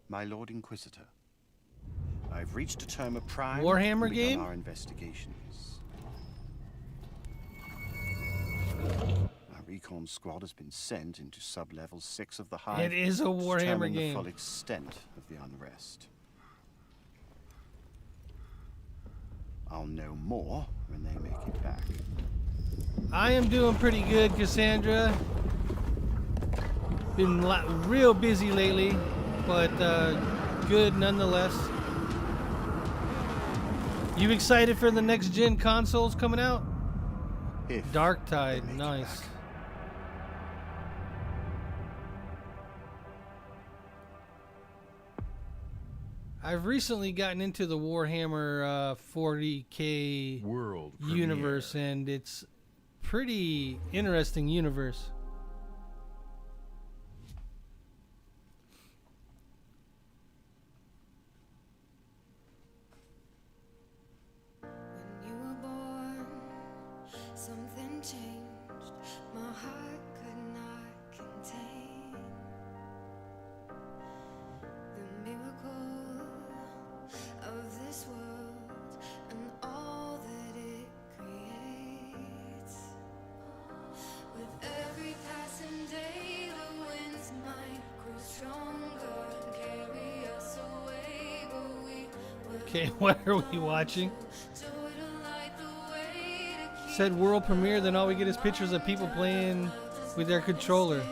My Lord Inquisitor, I've reached a term of prime. Warhammer and begun game? Our investigations. Our recon squad has been sent into sub-level 6 of the Hive. It is a to Warhammer determine game. the full extent of the unrest. I'll know more when they make it back. I am doing pretty good, Cassandra. Been real busy lately, but good nonetheless. You excited for the next gen consoles coming out? Dark Tide, nice. I've recently gotten into the Warhammer 40K World universe, and it's pretty interesting universe. You were born, something changed. My heart could not contain the miracle of this world and all that it creates. With every passing day, the winds might grow stronger and carry us away, but we will. Okay, what are we watching? Said world premiere, then all we get is pictures of people playing with their controller.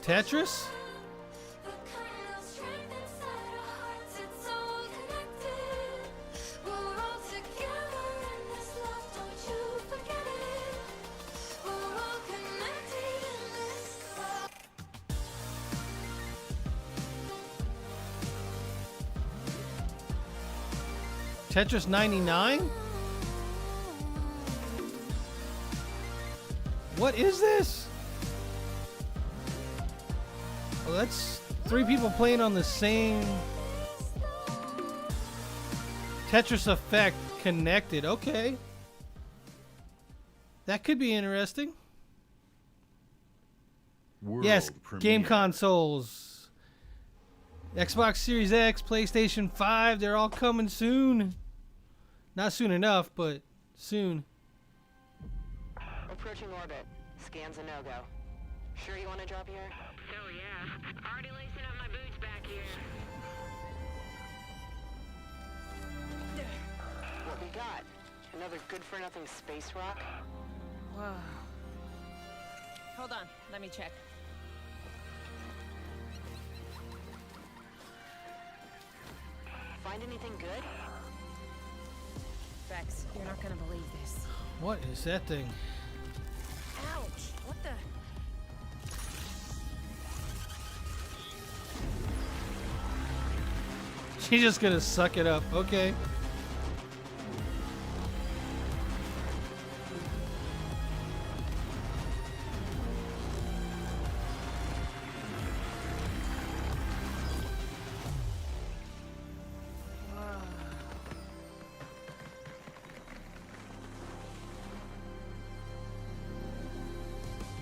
Tetris? Tetris 99? What is this? Oh, that's 3 people playing on the same Tetris Effect connected. Okay. That could be interesting. World yes, premiere. game consoles. Xbox Series X, PlayStation 5, they're all coming soon. Not soon enough, but soon. Approaching orbit. Scans a no-go. Sure you want to drop here? Oh yeah. Already lacing up my boots back here. What we got? Another good-for-nothing space rock? Whoa. Hold on, let me check. Find anything good? Vex, you're not gonna believe this. What is that thing? Ouch! What the? She's just gonna suck it up. Okay.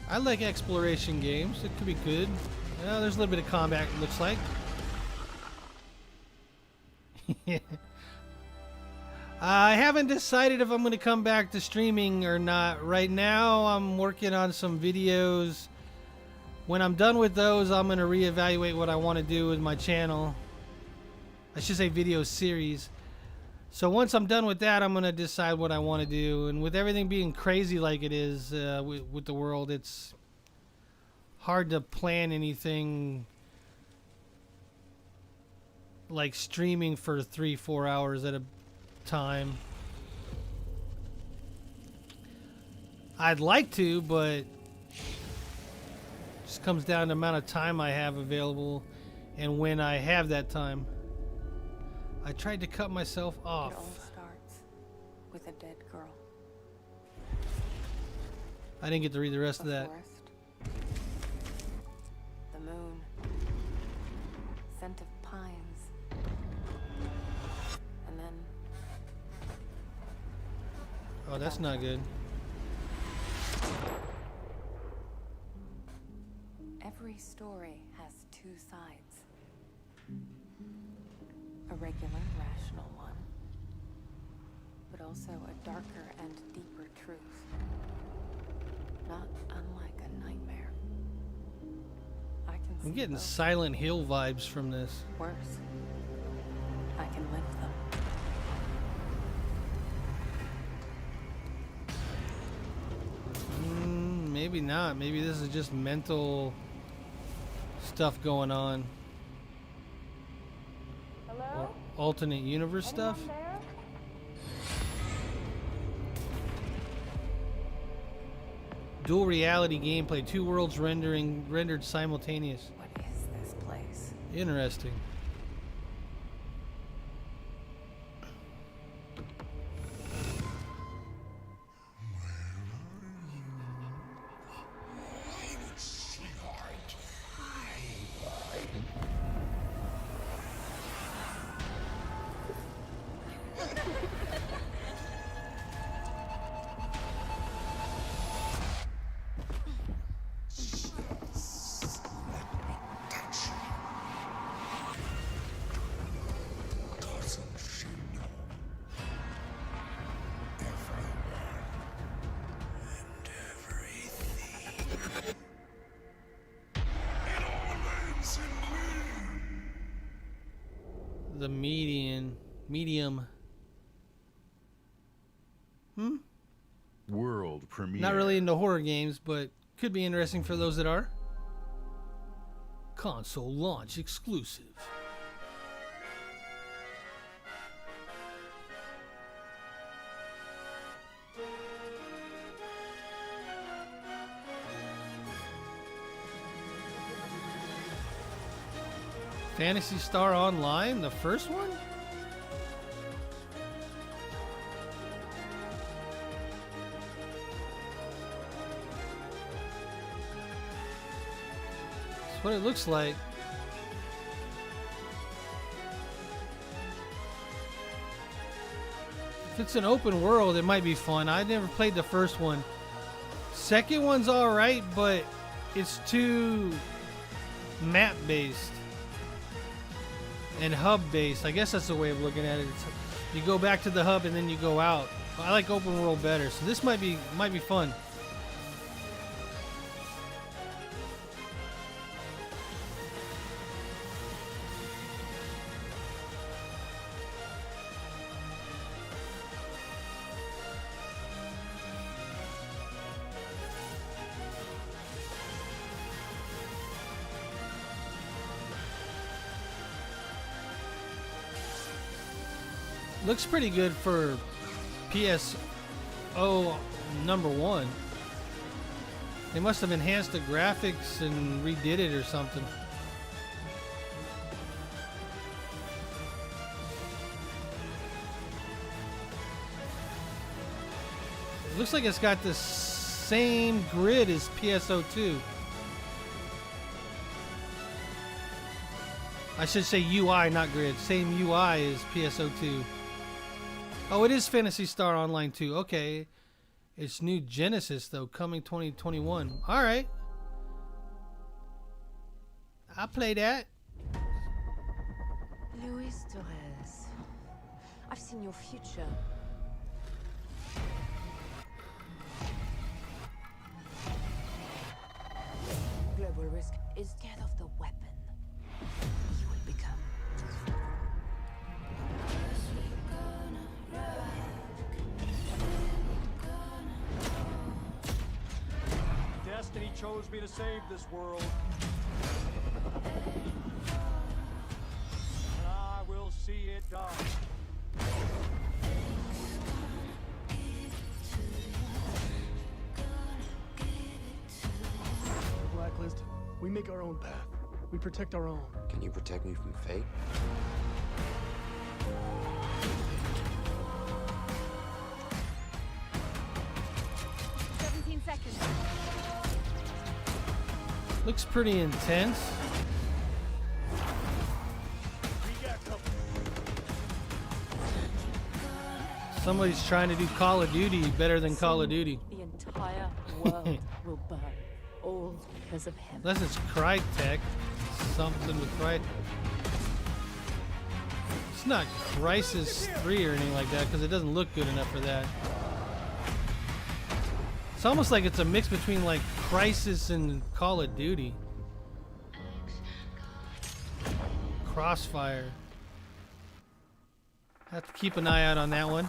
I like exploration games. It could be good. There's a little bit of combat, it looks like. I haven't decided if I'm going to come back to streaming or not. Right now, I'm working on some videos. When I'm done with those, I'm going to reevaluate what I want to do with my channel. I should say video series. So once I'm done with that, I'm going to decide what I want to do. And with everything being crazy like it is with the world, it's hard to plan anything like streaming for 3-4 hours at a time. I'd like to, but it just comes down to the amount of time I have available and when I have that time. I tried to cut myself off. It all starts with a dead girl. I didn't get to read the rest of that. Forest, the moon, scent of pines, and then. Oh, that's not good. Every story has 2 sides. A regular, rational one, but also a darker and deeper truth. Not unlike a nightmare. I can I'm see getting both. Silent Hill vibes from this. Worse. I can live them. Maybe not. Maybe this is just mental stuff going on. Hello? Or alternate universe stuff. Dual reality gameplay. 2 worlds rendered simultaneous. What is this place? Interesting. The medium. World premiere. Not really into horror games, but could be interesting for those that are. Console launch exclusive. Phantasy Star Online, the first one? That's what it looks like. If it's an open world, it might be fun. I never played the first one. Second one's alright, but it's too map based and hub based. I guess that's the way of looking at it. You go back to the hub and then you go out. I like open world better, so this might be fun. Looks pretty good for PSO #1. They must have enhanced the graphics and redid it or something. It looks like it's got the same grid as PSO2. I should say UI, not grid. Same UI as PSO2. Oh, it is Phantasy Star Online 2. Okay. It's New Genesis, though, coming 2021. All right. I'll play that. Luis Torres. I've seen your future. Global risk is scared of the weapon. You will become. Destiny chose me to save this world. And I will see it done. Blacklist, we make our own path. We protect our own. Can you protect me from fate? Looks pretty intense. Somebody's trying to do Call of Duty better than Call of Duty. The entire world will burn, all because of him. Unless it's Crytek. Something with Crytek. It's not Crysis 3 or anything like that because it doesn't look good enough for that. It's almost like it's a mix between like Crysis and Call of Duty. Crossfire. Have to keep an eye out on that one.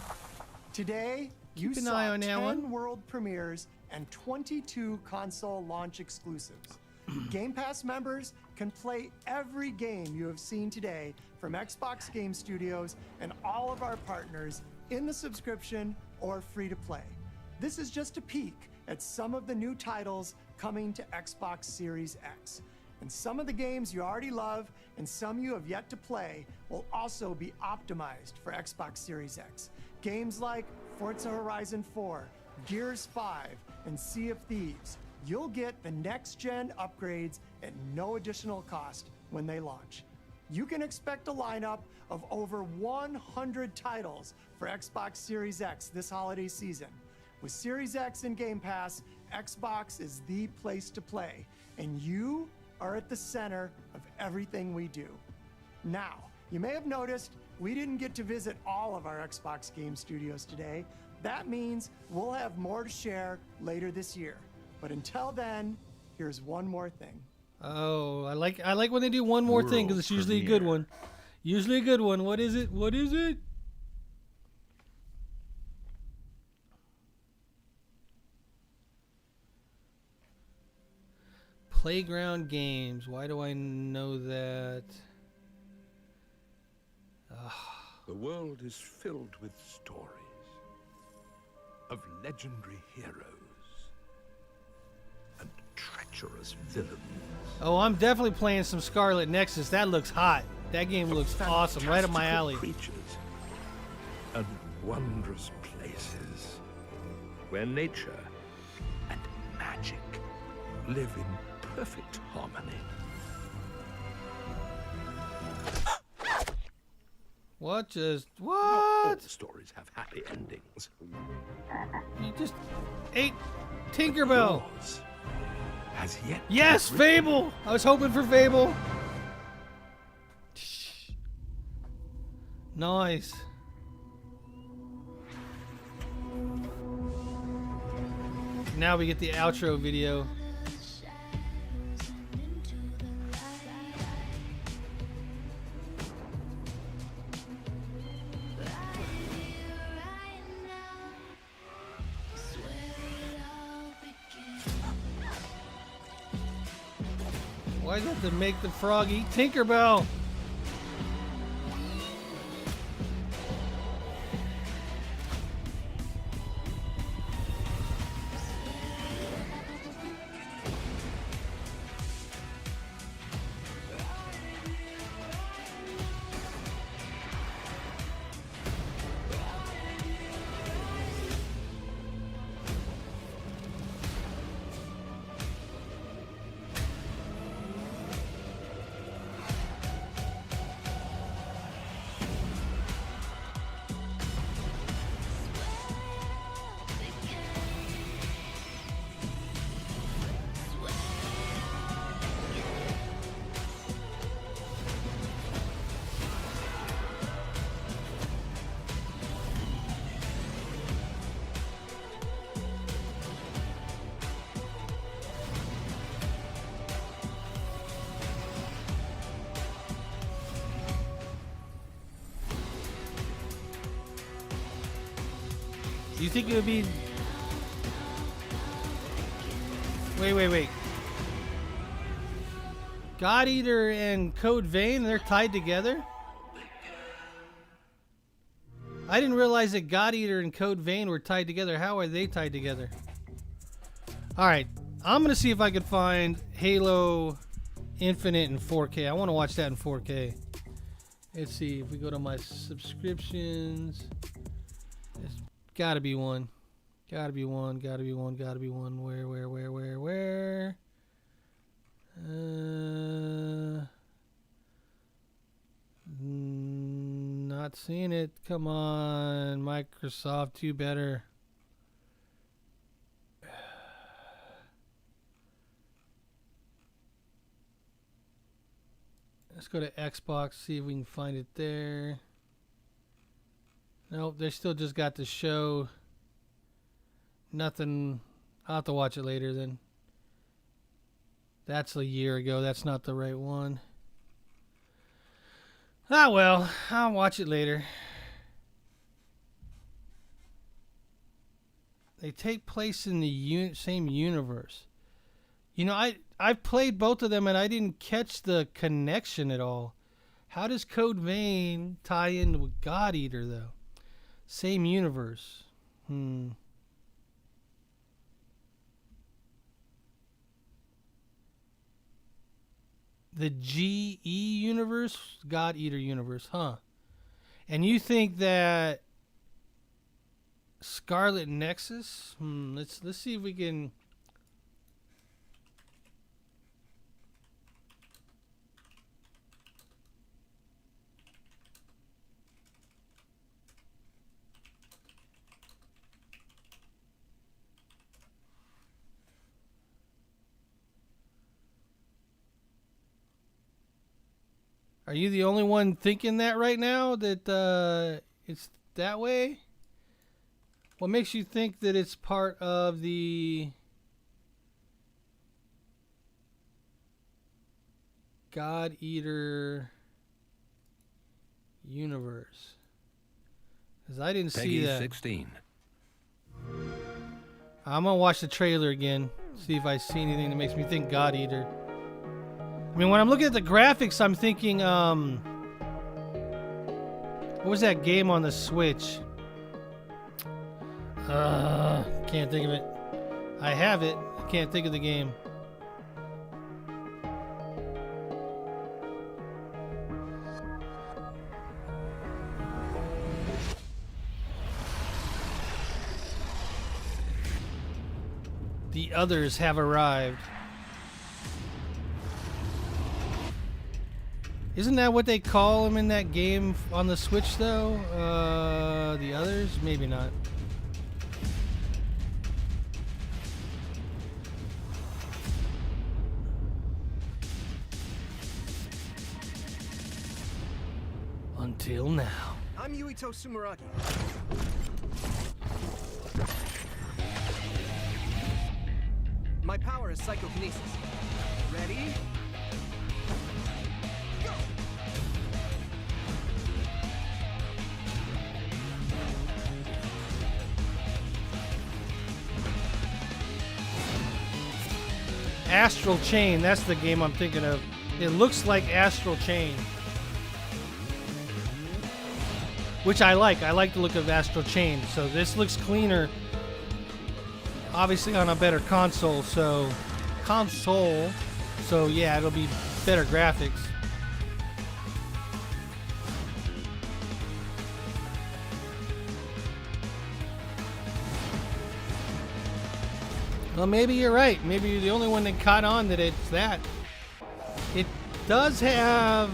Today, Keep you an saw eye on that 10 one. world premieres and 22 console launch exclusives. Game Pass members can play every game you have seen today from Xbox Game Studios and all of our partners in the subscription or free to play. This is just a peek at some of the new titles coming to Xbox Series X. And some of the games you already love and some you have yet to play will also be optimized for Xbox Series X. Games like Forza Horizon 4, Gears 5, and Sea of Thieves. You'll get the next-gen upgrades at no additional cost when they launch. You can expect a lineup of over 100 titles for Xbox Series X this holiday season. With Series X and Game Pass, Xbox is the place to play, and you are at the center of everything we do. Now, you may have noticed we didn't get to visit all of our Xbox game studios today. That means we'll have more to share later this year. But until then, here's one more thing. Oh, I like when they do one more thing because it's usually a good one. Usually a good one. What is it? What is it? Playground games. Why do I know that? The world is filled with stories of legendary heroes and treacherous villains. Oh, I'm definitely playing some Scarlet Nexus. That looks hot. That game looks awesome. Right up my alley. Creatures and wondrous places where nature and magic live in perfect harmony. What just Not all what? stories have happy endings. You just ate Tinkerbell. Yours has yet. Yes, Fable. I was hoping for Fable. Nice. Now we get the outro video. Why do you have to make the frog eat Tinkerbell? Do you think it would be... Wait. God Eater and Code Vein, they're tied together? I didn't realize that God Eater and Code Vein were tied together. How are they tied together? Alright, I'm going to see if I can find Halo Infinite in 4K. I want to watch that in 4K. Let's see if we go to my subscriptions. There's gotta be one. Gotta be one. Where? Not seeing it. Come on, Microsoft, do better. Let's go to Xbox, see if we can find it there. Nope, they still just got the show. Nothing. I'll have to watch it later then. That's a year ago. That's not the right one. Ah, well, I'll watch it later. They take place in the same universe. You know, I've played both of them and I didn't catch the connection at all. How does Code Vein tie in with God Eater, though? Same universe. The GE universe? God Eater universe, huh? And you think that Scarlet Nexus? Let's see if we can. Are you the only one thinking that right now, that it's that way? What makes you think that it's part of the God Eater universe? Because I didn't see that. 16. I'm going to watch the trailer again, see if I see anything that makes me think God Eater. I mean, when I'm looking at the graphics, I'm thinking, what was that game on the Switch? Can't think of it. I have it. I can't think of the game. The others have arrived. Isn't that what they call them in that game on the Switch, though? The others? Maybe not. Until now. I'm Yuito Sumeragi. My power is psychokinesis. Ready? Go! Astral Chain, that's the game I'm thinking of. It looks like Astral Chain. Which I like. I like the look of Astral Chain. So this looks cleaner. Obviously on a better console, so yeah, it'll be better graphics. Well, maybe you're right. Maybe you're the only one that caught on that it's that. It does have...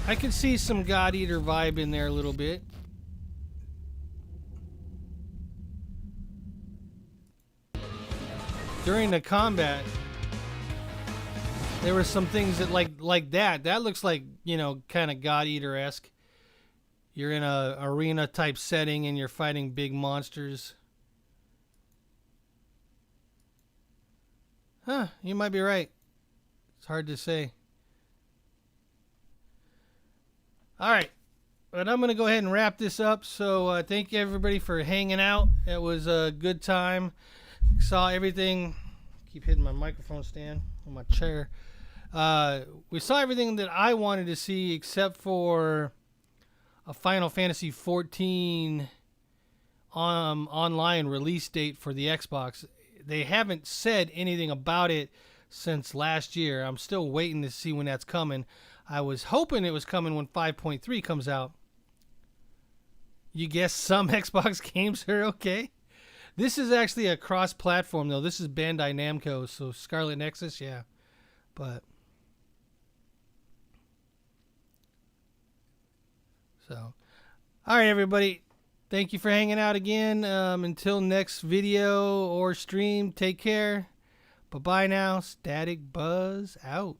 I can see some God Eater vibe in there a little bit. During the combat, there were some things that like that. That looks like, you know, kind of God Eater-esque. You're in a arena type setting and you're fighting big monsters. Huh, you might be right. It's hard to say. All right, but I'm going to go ahead and wrap this up. So thank you, everybody, for hanging out. It was a good time. Saw everything. Keep hitting my microphone stand on my chair. We saw everything that I wanted to see except for a Final Fantasy XIV online release date for the Xbox. They haven't said anything about it since last year. I'm still waiting to see when that's coming. I was hoping it was coming when 5.3 comes out. You guess some Xbox games are okay? This is actually a cross-platform, though. This is Bandai Namco, so Scarlet Nexus, yeah. But... so... Alright, everybody. Thank you for hanging out again. Until next video or stream, take care. Bye-bye now. Static Buzz out.